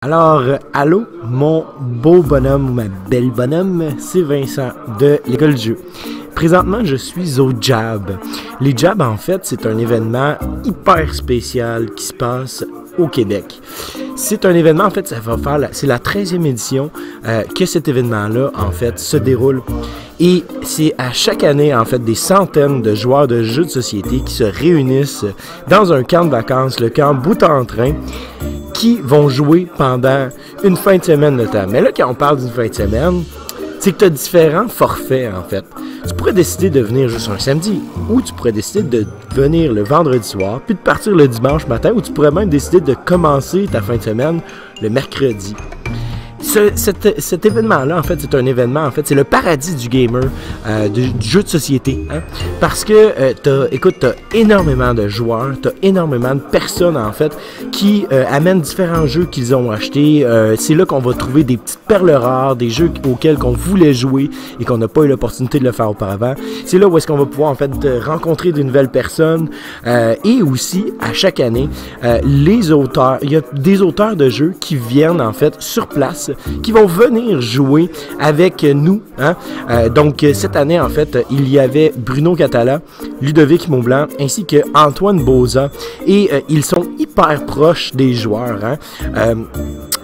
Allô, mon beau bonhomme ou ma belle bonhomme, c'est Vincent de l'École du jeu. Présentement, je suis au Jab. Les Jab, en fait, c'est un événement hyper spécial qui se passe au Québec. C'est un événement, en fait, c'est la 13e édition que cet événement-là, en fait, se déroule. Et c'est à chaque année, en fait, des centaines de joueurs de jeux de société qui se réunissent dans un camp de vacances, le camp Bout-en-Train, qui vont jouer pendant une fin de semaine de temps. Mais là, quand on parle d'une fin de semaine, c'est que tu as différents forfaits, en fait. Tu pourrais décider de venir juste un samedi, ou tu pourrais décider de venir le vendredi soir, puis de partir le dimanche matin, ou tu pourrais même décider de commencer ta fin de semaine le mercredi. Cet événement-là, en fait, c'est un événement, en fait, c'est le paradis du gamer, du jeu de société, hein? Parce que, t'as énormément de joueurs, t'as énormément de personnes, en fait, qui amènent différents jeux qu'ils ont achetés. C'est là qu'on va trouver des petites perles rares, des jeux auxquels qu'on voulait jouer et qu'on n'a pas eu l'opportunité de le faire auparavant. C'est là où est-ce qu'on va pouvoir, en fait, rencontrer de nouvelles personnes. Et aussi, à chaque année, les auteurs, il y a des auteurs de jeux qui viennent, en fait, sur place, qui vont venir jouer avec nous. Hein? Donc, cette année, en fait, il y avait Bruno Catala, Ludovic Maublanc, ainsi que Antoine Boza. Et ils sont hyper proches des joueurs. Hein?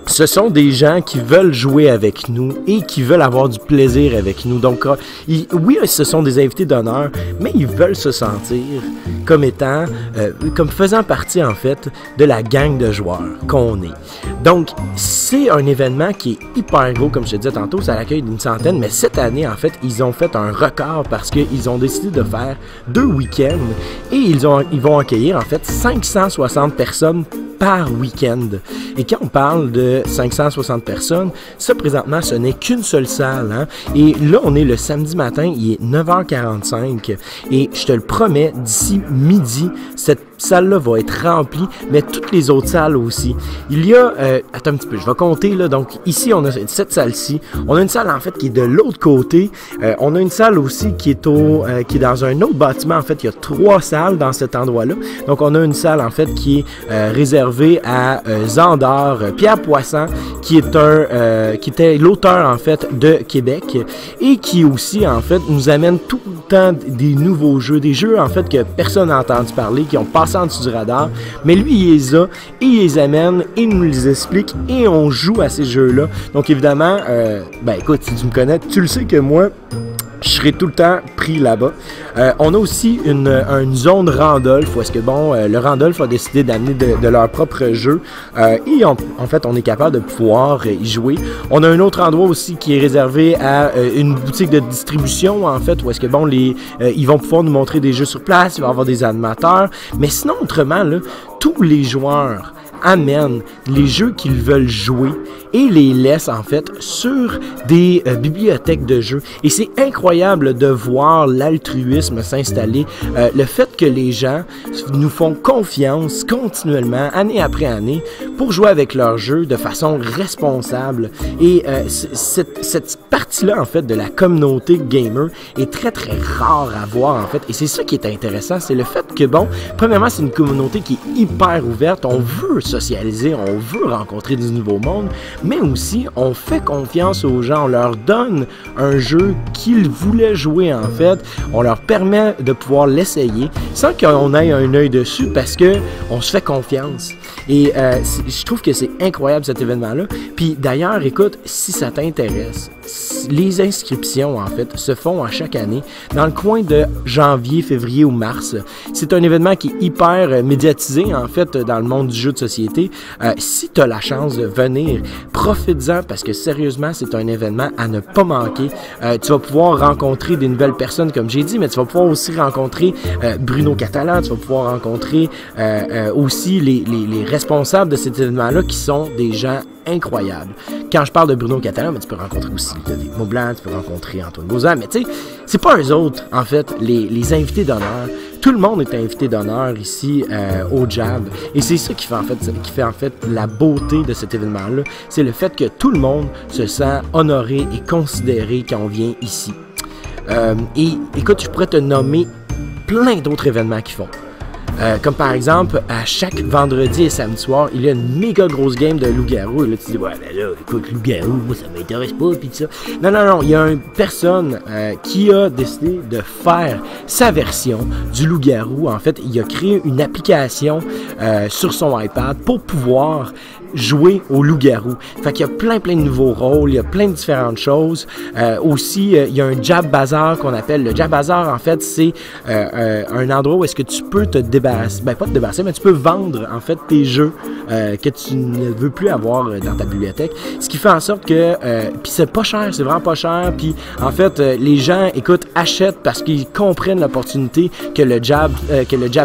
Ce sont des gens qui veulent jouer avec nous et qui veulent avoir du plaisir avec nous. Donc, oui, ce sont des invités d'honneur, mais ils veulent se sentir comme étant, comme faisant partie, en fait, de la gang de joueurs qu'on est. Donc, c'est un événement qui est hyper gros, comme je te disais tantôt, ça accueille une centaine, mais cette année, en fait, ils ont fait un record parce qu'ils ont décidé de faire 2 week-ends et ils vont accueillir, en fait, 560 personnes par week-end. Et quand on parle de 560 personnes, ça présentement, ce n'est qu'une seule salle. Hein? Et là, on est le samedi matin, il est 9h45. Et je te le promets, d'ici midi, cette salle-là va être remplie, mais toutes les autres salles aussi. Il y a... attends un petit peu, je vais compter. Là. Donc ici, on a cette salle-ci. On a une salle, en fait, qui est de l'autre côté. On a une salle aussi qui est dans un autre bâtiment. En fait, il y a 3 salles dans cet endroit-là. Donc, on a une salle, en fait, qui est réservée à Zandor, Pierre Poisson, qui était l'auteur, en fait, de Québec et qui aussi, en fait, nous amène tout le temps des nouveaux jeux, des jeux, en fait, que personne n'a entendu parler, qui ont passé en dessous du radar, mais lui, il les a et il les amène et nous les explique et on joue à ces jeux-là. Donc, évidemment, ben écoute, si tu me connais, tu le sais que moi, je serai tout le temps pris là-bas. On a aussi une zone Randolph où est-ce que, bon, le Randolph a décidé d'amener de leur propre jeu et en fait, on est capable de pouvoir y jouer. On a un autre endroit aussi qui est réservé à une boutique de distribution, en fait, où est-ce que, bon, ils vont pouvoir nous montrer des jeux sur place, il va y avoir des animateurs. Mais sinon, autrement, là, tous les joueurs amènent les jeux qu'ils veulent jouer et les laissent, en fait, sur des bibliothèques de jeux. Et c'est incroyable de voir l'altruisme s'installer. Le fait que les gens nous font confiance continuellement, année après année, pour jouer avec leurs jeux de façon responsable. Et cette partie-là, en fait, de la communauté gamer est très, très rare à voir, en fait. Et c'est ça qui est intéressant, c'est le fait que, bon, premièrement, c'est une communauté qui est hyper ouverte. On veut socialiser, on veut rencontrer du nouveau monde, mais aussi on fait confiance aux gens, on leur donne un jeu qu'ils voulaient jouer, en fait, on leur permet de pouvoir l'essayer sans qu'on ait un œil dessus parce que on se fait confiance. Et je trouve que c'est incroyable cet événement-là. Puis d'ailleurs, écoute, si ça t'intéresse, les inscriptions, en fait, se font à chaque année dans le coin de janvier, février ou mars. C'est un événement qui est hyper médiatisé, en fait, dans le monde du jeu de société. Si tu as la chance de venir, profites-en parce que sérieusement, c'est un événement à ne pas manquer. Tu vas pouvoir rencontrer des nouvelles personnes, comme j'ai dit, mais tu vas pouvoir aussi rencontrer Bruno Catala, tu vas pouvoir rencontrer aussi les responsables de cet événement-là qui sont des gens incroyables. Quand je parle de Bruno Catala, mais tu peux rencontrer aussi Ludovic Maublanc, tu peux rencontrer Antoine Boza, mais tu sais, c'est pas eux autres, en fait, les invités d'honneur. Tout le monde est invité d'honneur ici au Jab. Et c'est ça qui fait en fait la beauté de cet événement-là. C'est le fait que tout le monde se sent honoré et considéré quand on vient ici. Et écoute, je pourrais te nommer plein d'autres événements qu'ils font. Comme par exemple, à chaque vendredi et samedi soir, il y a une méga grosse game de loup-garou. Et là, tu dis, ouais, ben là, écoute, loup-garou, moi, ça m'intéresse pas, pis ça. Non, il y a une personne qui a décidé de faire sa version du loup-garou. En fait, il a créé une application sur son iPad pour pouvoir jouer au loup-garou. Fait qu'il y a plein de nouveaux rôles, il y a plein de différentes choses. Aussi, il y a un Jab Bazar qu'on appelle. Le Jab Bazar, en fait, c'est un endroit où est-ce que tu peux te débarrasser, ben pas te débarrasser, mais tu peux vendre, en fait, tes jeux que tu ne veux plus avoir dans ta bibliothèque. Ce qui fait en sorte que, puis c'est pas cher, c'est vraiment pas cher, puis en fait, les gens, écoute, achètent parce qu'ils comprennent l'opportunité que le Jab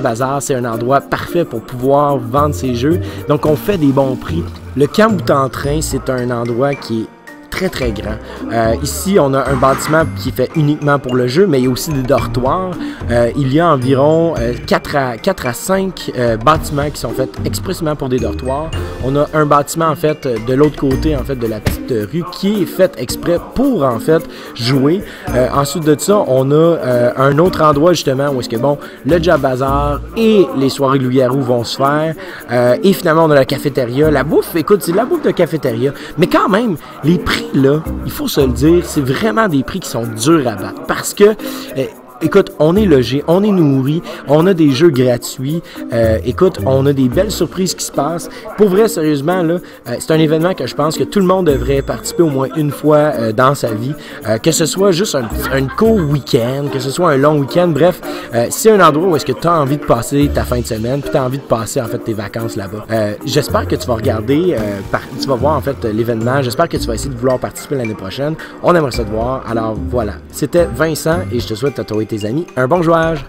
Bazar, c'est un endroit parfait pour pouvoir vendre ses jeux. Donc, on fait des bons prix. Le Camp Boutin-Train, c'est un endroit qui est très grand. Ici, on a un bâtiment qui est fait uniquement pour le jeu, mais il y a aussi des dortoirs. Il y a environ 4 à 5 bâtiments qui sont faits expressément pour des dortoirs. On a un bâtiment, en fait, de l'autre côté, en fait, de la petite rue, qui est fait exprès pour, en fait, jouer. Ensuite de ça, on a un autre endroit, justement, où est-ce que, bon, le Jab Bazar et les soirées de loup-garou vont se faire. Et finalement, on a la cafétéria. La bouffe, écoute, c'est de la bouffe de cafétéria. Mais quand même, les prix là, il faut se le dire, c'est vraiment des prix qui sont durs à battre parce que écoute, on est logé, on est nourri, on a des jeux gratuits, écoute, on a des belles surprises qui se passent. Pour vrai, sérieusement, là, c'est un événement que je pense que tout le monde devrait participer au moins une fois dans sa vie, que ce soit juste un court week-end, que ce soit un long week-end, bref, c'est un endroit où est-ce que tu as envie de passer ta fin de semaine, puis tu as envie de passer, en fait, tes vacances là-bas. J'espère que tu vas regarder, tu vas voir, en fait, l'événement, j'espère que tu vas essayer de vouloir participer l'année prochaine. On aimerait ça te voir, alors voilà. C'était Vincent et je te souhaite à toi et tes amis un bon jouage!